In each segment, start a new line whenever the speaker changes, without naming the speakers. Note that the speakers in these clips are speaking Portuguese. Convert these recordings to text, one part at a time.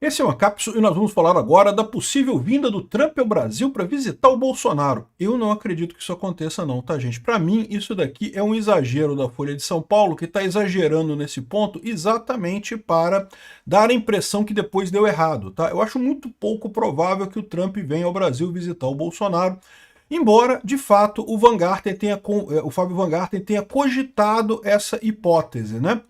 Esse é uma cápsula e nós vamos falar agora da possível vinda do Trump ao Brasil para visitar o Bolsonaro. Eu não acredito que isso aconteça não, tá gente? Para mim, isso daqui é um exagero da Folha de São Paulo, que está exagerando nesse ponto exatamente para dar a impressão que depois deu errado, tá? Eu acho muito pouco provável que o Trump venha ao Brasil visitar o Bolsonaro, embora, de fato, o Fábio Van Garten tenha cogitado essa hipótese, né?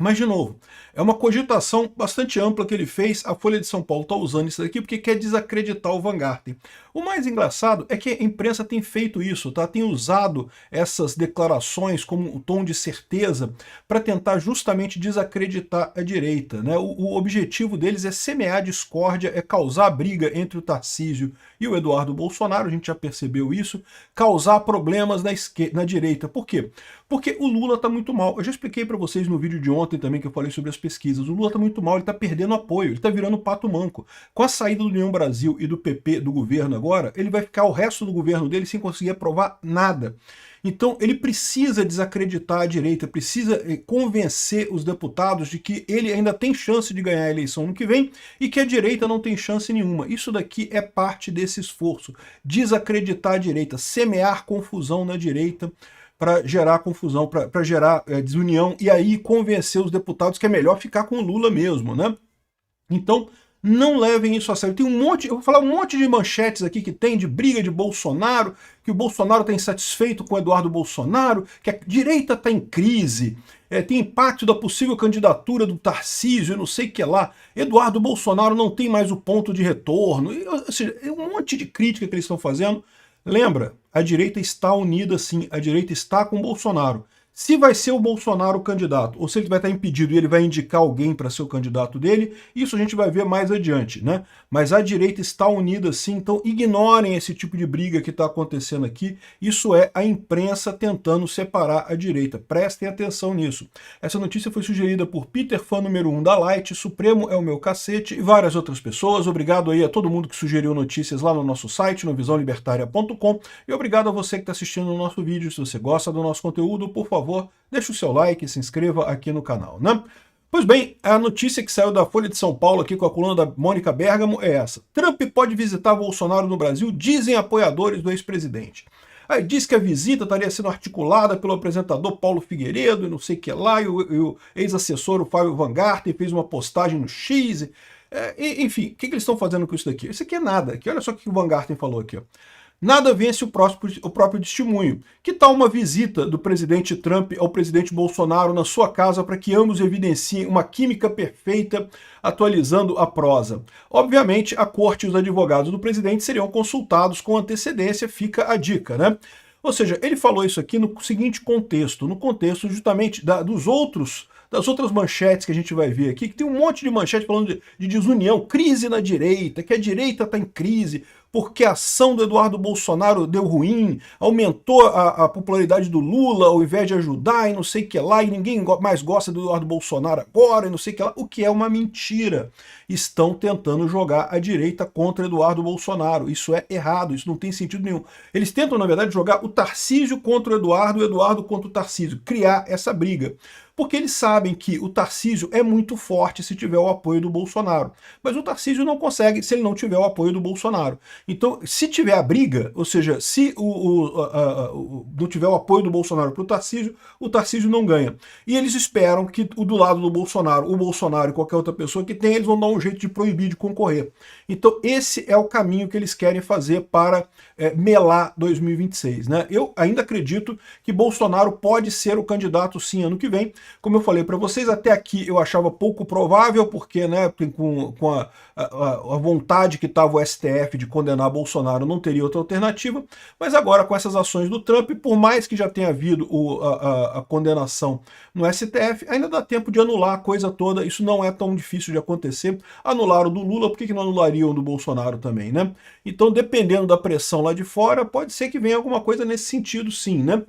Mas, de novo, é uma cogitação bastante ampla que ele fez. A Folha de São Paulo está usando isso daqui porque quer desacreditar o Van Garten. O mais engraçado é que a imprensa tem feito isso, tá? Tem usado essas declarações como um tom de certeza para tentar justamente desacreditar a direita, né? O objetivo deles é semear discórdia, é causar briga entre o Tarcísio e o Eduardo Bolsonaro, a gente já percebeu isso, causar problemas na direita. Por quê? Porque o Lula está muito mal. Eu já expliquei para vocês no vídeo de ontem também que eu falei sobre as pesquisas. O Lula está muito mal, ele está perdendo apoio, ele está virando pato manco. Com a saída do União Brasil e do PP do governo agora, ele vai ficar o resto do governo dele sem conseguir aprovar nada. Então ele precisa desacreditar a direita, precisa convencer os deputados de que ele ainda tem chance de ganhar a eleição no que vem e que a direita não tem chance nenhuma. Isso daqui é parte desse esforço, desacreditar a direita, semear confusão na direita, para gerar confusão, para gerar desunião, e aí convencer os deputados que é melhor ficar com o Lula mesmo, né? Então, não levem isso a sério. Tem um monte, eu vou falar um monte de manchetes aqui que tem de briga de Bolsonaro, que o Bolsonaro está insatisfeito com o Eduardo Bolsonaro, que a direita está em crise, tem impacto da possível candidatura do Tarcísio, não sei o que lá, Eduardo Bolsonaro não tem mais o ponto de retorno, ou seja, é um monte de crítica que eles estão fazendo. Lembra, a direita está unida sim, a direita está com o Bolsonaro. Se vai ser o Bolsonaro o candidato, ou se ele vai estar impedido e ele vai indicar alguém para ser o candidato dele, isso a gente vai ver mais adiante, né? Mas a direita está unida sim, então ignorem esse tipo de briga que está acontecendo aqui. Isso é a imprensa tentando separar a direita. Prestem atenção nisso. Essa notícia foi sugerida por Peter, fã número 1 da Light, Supremo é o meu cacete e várias outras pessoas. Obrigado aí a todo mundo que sugeriu notícias lá no nosso site, no visãolibertaria.com, e obrigado a você que está assistindo o nosso vídeo. Se você gosta do nosso conteúdo, por favor, deixa o seu like e se inscreva aqui no canal, né? Pois bem, a notícia que saiu da Folha de São Paulo aqui com a coluna da Mônica Bergamo é essa. Trump pode visitar Bolsonaro no Brasil, dizem apoiadores do ex-presidente. Aí diz que a visita estaria sendo articulada pelo apresentador Paulo Figueiredo e não sei o que lá, e o ex-assessor, o Fábio Van Garten, fez uma postagem no X. Enfim, o que eles estão fazendo com isso daqui? Isso aqui é nada. Aqui, olha só o que o Van Garten falou aqui, ó. Nada vence o próprio testemunho. Que tal uma visita do presidente Trump ao presidente Bolsonaro na sua casa para que ambos evidenciem uma química perfeita, atualizando a prosa? Obviamente, a corte e os advogados do presidente seriam consultados com antecedência, fica a dica, né? Ou seja, ele falou isso aqui no seguinte contexto, no contexto justamente das outras manchetes que a gente vai ver aqui, que tem um monte de manchete falando de desunião, crise na direita, que a direita está em crise, porque a ação do Eduardo Bolsonaro deu ruim, aumentou a popularidade do Lula ao invés de ajudar e não sei o que lá, e ninguém mais gosta do Eduardo Bolsonaro agora e não sei o que lá, o que é uma mentira. Estão tentando jogar a direita contra Eduardo Bolsonaro. Isso é errado, isso não tem sentido nenhum. Eles tentam, na verdade, jogar o Tarcísio contra o Eduardo contra o Tarcísio, criar essa briga. Porque eles sabem que o Tarcísio é muito forte se tiver o apoio do Bolsonaro. Mas o Tarcísio não consegue se ele não tiver o apoio do Bolsonaro. Então, se tiver a briga, ou seja, se não tiver o apoio do Bolsonaro para o Tarcísio não ganha. E eles esperam que do lado do Bolsonaro, o Bolsonaro e qualquer outra pessoa que tem, eles vão dar um jeito de proibir de concorrer. Então, esse é o caminho que eles querem fazer para melar 2026. Né? Eu ainda acredito que Bolsonaro pode ser o candidato sim ano que vem. Como eu falei para vocês, até aqui eu achava pouco provável, porque né, com a vontade que estava o STF de condenar Bolsonaro, não teria outra alternativa, mas agora com essas ações do Trump, por mais que já tenha havido a condenação no STF, ainda dá tempo de anular a coisa toda, isso não é tão difícil de acontecer. Anularam do Lula, por que não anulariam do Bolsonaro também, né? Então, dependendo da pressão lá de fora, pode ser que venha alguma coisa nesse sentido sim, né?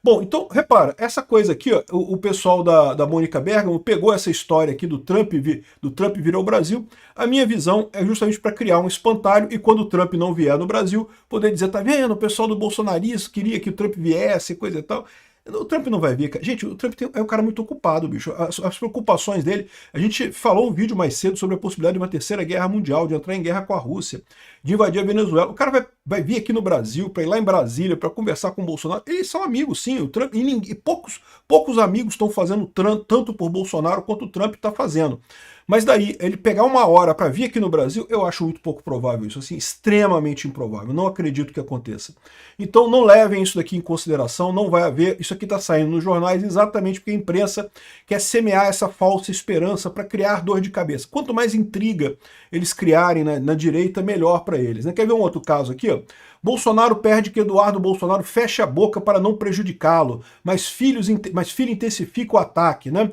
Bom, então, repara, essa coisa aqui, ó, o pessoal da Mônica Bergamo pegou essa história aqui do Trump vir ao Brasil. A minha visão é justamente para criar um espantalho e quando o Trump não vier no Brasil, poder dizer, tá vendo, o pessoal do bolsonarismo queria que o Trump viesse, coisa e tal. O Trump não vai vir, cara. Gente, o Trump é um cara muito ocupado, bicho. As preocupações dele... A gente falou um vídeo mais cedo sobre a possibilidade de uma terceira guerra mundial, de entrar em guerra com a Rússia, de invadir a Venezuela. O cara vai vir aqui no Brasil, para ir lá em Brasília, para conversar com o Bolsonaro. Eles são amigos, sim. O Trump, e poucos amigos estão fazendo tanto por Bolsonaro quanto o Trump está fazendo. Mas daí, ele pegar uma hora para vir aqui no Brasil, eu acho muito pouco provável isso, assim, extremamente improvável. Não acredito que aconteça. Então não levem isso daqui em consideração, não vai haver. Isso aqui está saindo nos jornais exatamente porque a imprensa quer semear essa falsa esperança para criar dor de cabeça. Quanto mais intriga eles criarem na direita, melhor para eles, né? Quer ver um outro caso aqui, ó? Bolsonaro perde que Eduardo Bolsonaro fecha a boca para não prejudicá-lo, mas filho intensifica o ataque, né?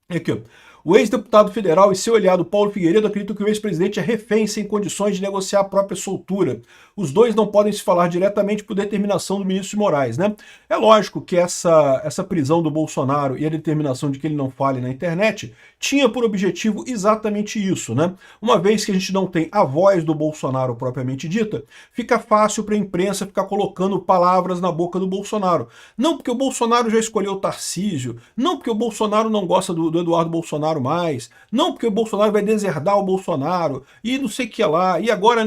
Aqui, ó. O ex-deputado federal e seu aliado Paulo Figueiredo acreditam que o ex-presidente é refém sem condições de negociar a própria soltura. Os dois não podem se falar diretamente por determinação do ministro de Moraes, né? É lógico que essa prisão do Bolsonaro e a determinação de que ele não fale na internet tinha por objetivo exatamente isso, né? Uma vez que a gente não tem a voz do Bolsonaro propriamente dita, fica fácil para a imprensa ficar colocando palavras na boca do Bolsonaro. Não porque o Bolsonaro já escolheu o Tarcísio, não porque o Bolsonaro não gosta do Eduardo Bolsonaro mais, não porque o Bolsonaro vai deserdar o Bolsonaro, e não sei o que lá, e agora,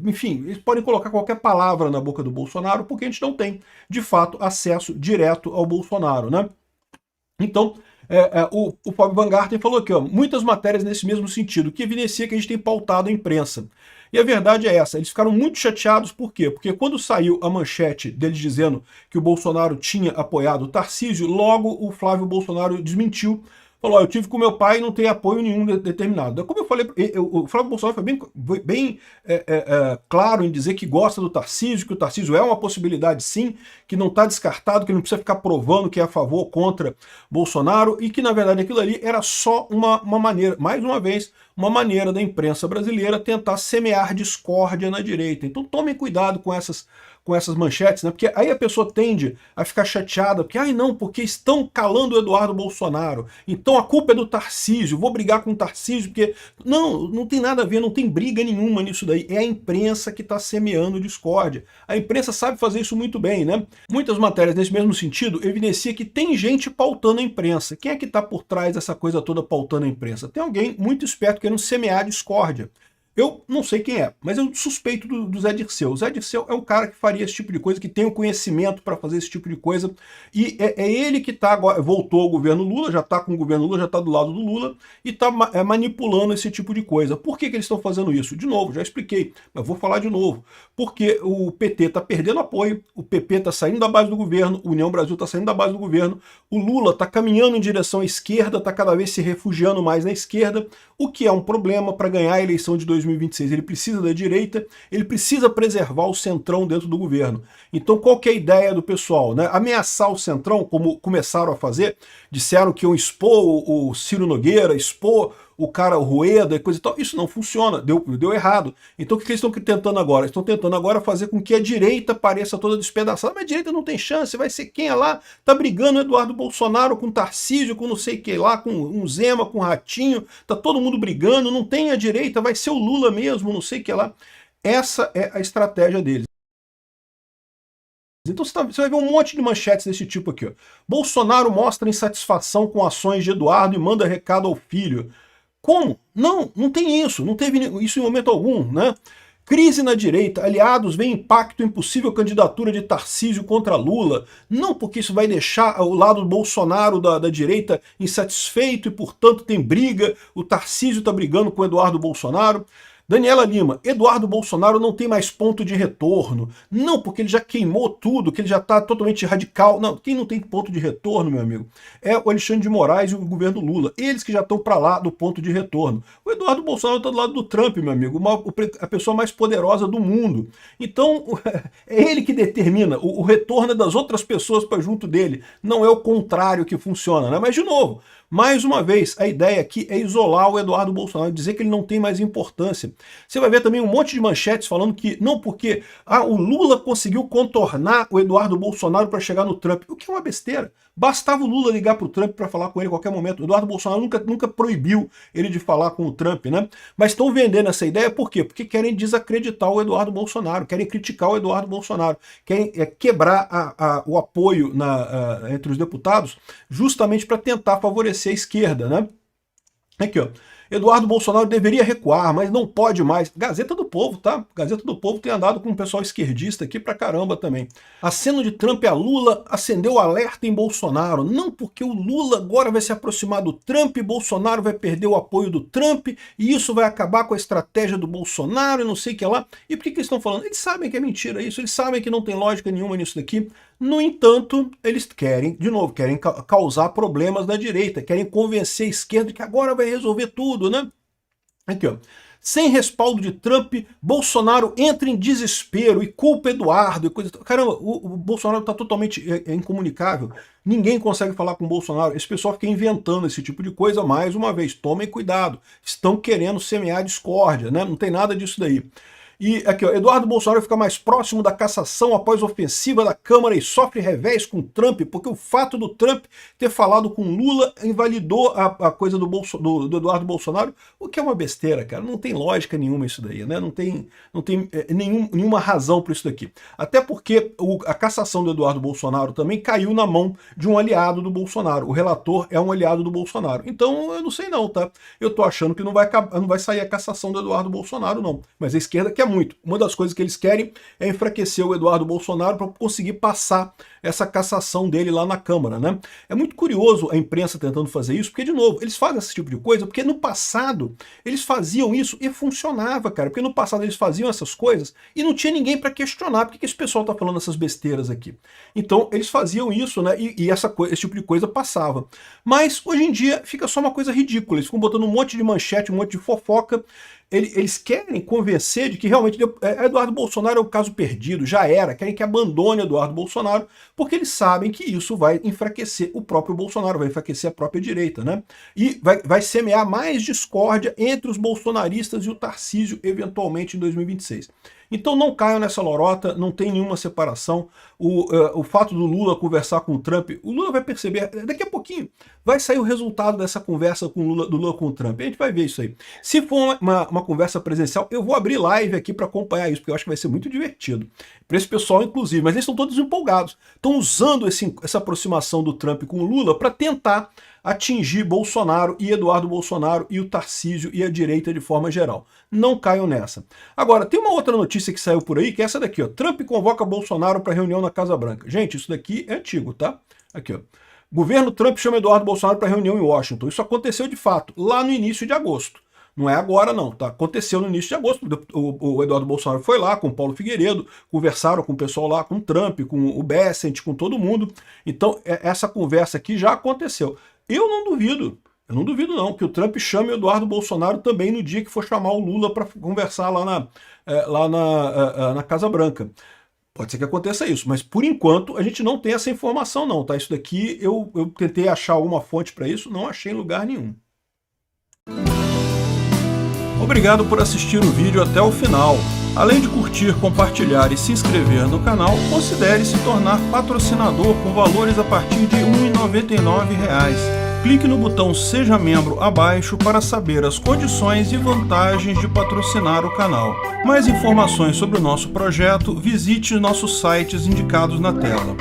enfim, eles podem colocar qualquer palavra na boca do Bolsonaro, porque a gente não tem, de fato, acesso direto ao Bolsonaro, né? Então, o Fábio Van Garten falou aqui, ó, muitas matérias nesse mesmo sentido, que evidencia que a gente tem pautado a imprensa. E a verdade é essa, eles ficaram muito chateados, por quê? Porque quando saiu a manchete deles dizendo que o Bolsonaro tinha apoiado o Tarcísio, logo o Flávio Bolsonaro desmentiu, falou, eu tive com meu pai e não tem apoio nenhum determinado. Como eu falei, o Flávio Bolsonaro foi bem claro em dizer que gosta do Tarcísio, que o Tarcísio é uma possibilidade sim, que não está descartado, que não precisa ficar provando que é a favor ou contra Bolsonaro, e que na verdade aquilo ali era só uma maneira, mais uma vez, uma maneira da imprensa brasileira tentar semear discórdia na direita. Então tomem cuidado com essas manchetes, né? Porque aí a pessoa tende a ficar chateada, porque, ai não, porque estão calando o Eduardo Bolsonaro, então a culpa é do Tarcísio, vou brigar com o Tarcísio, porque... Não tem nada a ver, não tem briga nenhuma nisso daí, é a imprensa que está semeando discórdia. A imprensa sabe fazer isso muito bem, né? Muitas matérias nesse mesmo sentido evidenciam que tem gente pautando a imprensa. Quem é que está por trás dessa coisa toda pautando a imprensa? Tem alguém muito esperto querendo semear discórdia. Eu não sei quem é, mas eu suspeito do Zé Dirceu. O Zé Dirceu é um cara que faria esse tipo de coisa, que tem o conhecimento para fazer esse tipo de coisa, e é ele que tá agora, voltou ao governo Lula, já está com o governo Lula, já está do lado do Lula, e está manipulando esse tipo de coisa. Por que eles estão fazendo isso? De novo, já expliquei, mas vou falar de novo. Porque o PT está perdendo apoio, o PP está saindo da base do governo, o União Brasil está saindo da base do governo, o Lula está caminhando em direção à esquerda, está cada vez se refugiando mais na esquerda, o que é um problema para ganhar a eleição de 2026. Ele precisa da direita, ele precisa preservar o centrão dentro do governo. Então qual que é a ideia do pessoal, né? Ameaçar o centrão, como começaram a fazer, disseram que iam expor o Ciro Nogueira, expor o cara, o Rueda e coisa e tal. Isso não funciona, deu errado. Então o que eles estão tentando agora? Estão tentando agora fazer com que a direita pareça toda despedaçada, mas a direita não tem chance, vai ser quem é lá? Tá brigando Eduardo Bolsonaro com Tarcísio, com não sei o que lá, com um Zema, com um Ratinho, tá todo mundo brigando, não tem a direita, vai ser o Lula mesmo, não sei o que lá. Essa é a estratégia deles. Então você vai ver um monte de manchetes desse tipo aqui, ó. Bolsonaro mostra insatisfação com ações de Eduardo e manda recado ao filho. Como? Não tem isso, não teve isso em momento algum, né? Crise na direita, aliados veem impacto em possível candidatura de Tarcísio contra Lula. Não porque isso vai deixar o lado do Bolsonaro da direita insatisfeito e, portanto, tem briga, o Tarcísio está brigando com o Eduardo Bolsonaro. Daniela Lima, Eduardo Bolsonaro não tem mais ponto de retorno. Não, porque ele já queimou tudo, que ele já está totalmente radical. Não, quem não tem ponto de retorno, meu amigo, é o Alexandre de Moraes e o governo Lula. Eles que já estão para lá do ponto de retorno. O Eduardo Bolsonaro está do lado do Trump, meu amigo, a pessoa mais poderosa do mundo. Então, é ele que determina. O retorno é das outras pessoas para junto dele. Não é o contrário que funciona, né? Mas, de novo, mais uma vez, a ideia aqui é isolar o Eduardo Bolsonaro, dizer que ele não tem mais importância. Você vai ver também um monte de manchetes falando que, não porque o Lula conseguiu contornar o Eduardo Bolsonaro para chegar no Trump, o que é uma besteira. Bastava o Lula ligar para o Trump para falar com ele a qualquer momento. O Eduardo Bolsonaro nunca proibiu ele de falar com o Trump, né? Mas estão vendendo essa ideia por quê? Porque querem desacreditar o Eduardo Bolsonaro, querem criticar o Eduardo Bolsonaro, querem quebrar o apoio entre os deputados justamente para tentar favorecer a esquerda, né? Aqui, ó. Eduardo Bolsonaro deveria recuar, mas não pode mais. Gazeta do Povo, tá? Gazeta do Povo tem andado com um pessoal esquerdista aqui pra caramba também. Aceno de Trump a Lula acendeu alerta em Bolsonaro. Não porque o Lula agora vai se aproximar do Trump, Bolsonaro vai perder o apoio do Trump, e isso vai acabar com a estratégia do Bolsonaro e não sei o que lá. E por que eles estão falando? Eles sabem que é mentira isso, eles sabem que não tem lógica nenhuma nisso daqui. No entanto, eles querem, de novo, querem causar problemas na direita, querem convencer a esquerda que agora vai resolver tudo, né? Aqui, ó. Sem respaldo de Trump, Bolsonaro entra em desespero e culpa Eduardo e coisa. Caramba, o Bolsonaro está totalmente incomunicável. Ninguém consegue falar com o Bolsonaro. Esse pessoal fica inventando esse tipo de coisa mais uma vez. Tomem cuidado. Estão querendo semear discórdia, né? Não tem nada disso daí. E aqui, ó, Eduardo Bolsonaro fica mais próximo da cassação após a ofensiva da Câmara e sofre revés com Trump, porque o fato do Trump ter falado com Lula invalidou a coisa do Eduardo Bolsonaro, o que é uma besteira, cara. Não tem lógica nenhuma isso daí, né? Não tem nenhuma razão para isso daqui. Até porque a cassação do Eduardo Bolsonaro também caiu na mão de um aliado do Bolsonaro. O relator é um aliado do Bolsonaro. Então, eu não sei não, tá? Eu tô achando que não vai sair a cassação do Eduardo Bolsonaro, não. Mas a esquerda quer muito. Uma das coisas que eles querem é enfraquecer o Eduardo Bolsonaro para conseguir passar essa cassação dele lá na Câmara, né? É muito curioso a imprensa tentando fazer isso, porque, de novo, eles fazem esse tipo de coisa porque no passado eles faziam isso e funcionava, cara. Porque no passado eles faziam essas coisas e não tinha ninguém para questionar por que esse pessoal tá falando essas besteiras aqui. Então, eles faziam isso, né? E esse tipo de coisa passava. Mas, hoje em dia, fica só uma coisa ridícula. Eles ficam botando um monte de manchete, um monte de fofoca. Eles querem convencer de que realmente Eduardo Bolsonaro é um caso perdido, já era, querem que abandone Eduardo Bolsonaro, porque eles sabem que isso vai enfraquecer o próprio Bolsonaro, vai enfraquecer a própria direita, né? E vai semear mais discórdia entre os bolsonaristas e o Tarcísio, eventualmente, em 2026. Então não caiam nessa lorota, não tem nenhuma separação. O fato do Lula conversar com o Trump, o Lula vai perceber, daqui a pouquinho, vai sair o resultado dessa conversa do Lula com o Trump. A gente vai ver isso aí. Se for uma conversa presencial, eu vou abrir live aqui para acompanhar isso, porque eu acho que vai ser muito divertido. Para esse pessoal, inclusive. Mas eles estão todos empolgados. Estão usando essa aproximação do Trump com o Lula para tentar atingir Bolsonaro e Eduardo Bolsonaro e o Tarcísio e a direita de forma geral. Não caiam nessa. Agora, tem uma outra notícia que saiu por aí, que é essa daqui, ó. Trump convoca Bolsonaro para reunião na Casa Branca. Gente, isso daqui é antigo, tá? Aqui, ó. Governo Trump chama Eduardo Bolsonaro para reunião em Washington. Isso aconteceu de fato, lá no início de agosto. Não é agora não, tá? Aconteceu no início de agosto. O Eduardo Bolsonaro foi lá com o Paulo Figueiredo, conversaram com o pessoal lá, com o Trump, com o Bessent, com todo mundo. Então, essa conversa aqui já aconteceu. Eu não duvido não, que o Trump chame o Eduardo Bolsonaro também no dia que for chamar o Lula para conversar lá na Casa Branca. Pode ser que aconteça isso, mas por enquanto a gente não tem essa informação não, tá? Isso daqui eu tentei achar alguma fonte para isso, não achei em lugar nenhum. Obrigado por assistir o vídeo até o final. Além de curtir, compartilhar e se inscrever no canal, considere se tornar patrocinador com valores a partir de R$ 1,99. Clique no botão Seja Membro abaixo para saber as condições e vantagens de patrocinar o canal. Mais informações sobre o nosso projeto, visite nossos sites indicados na tela.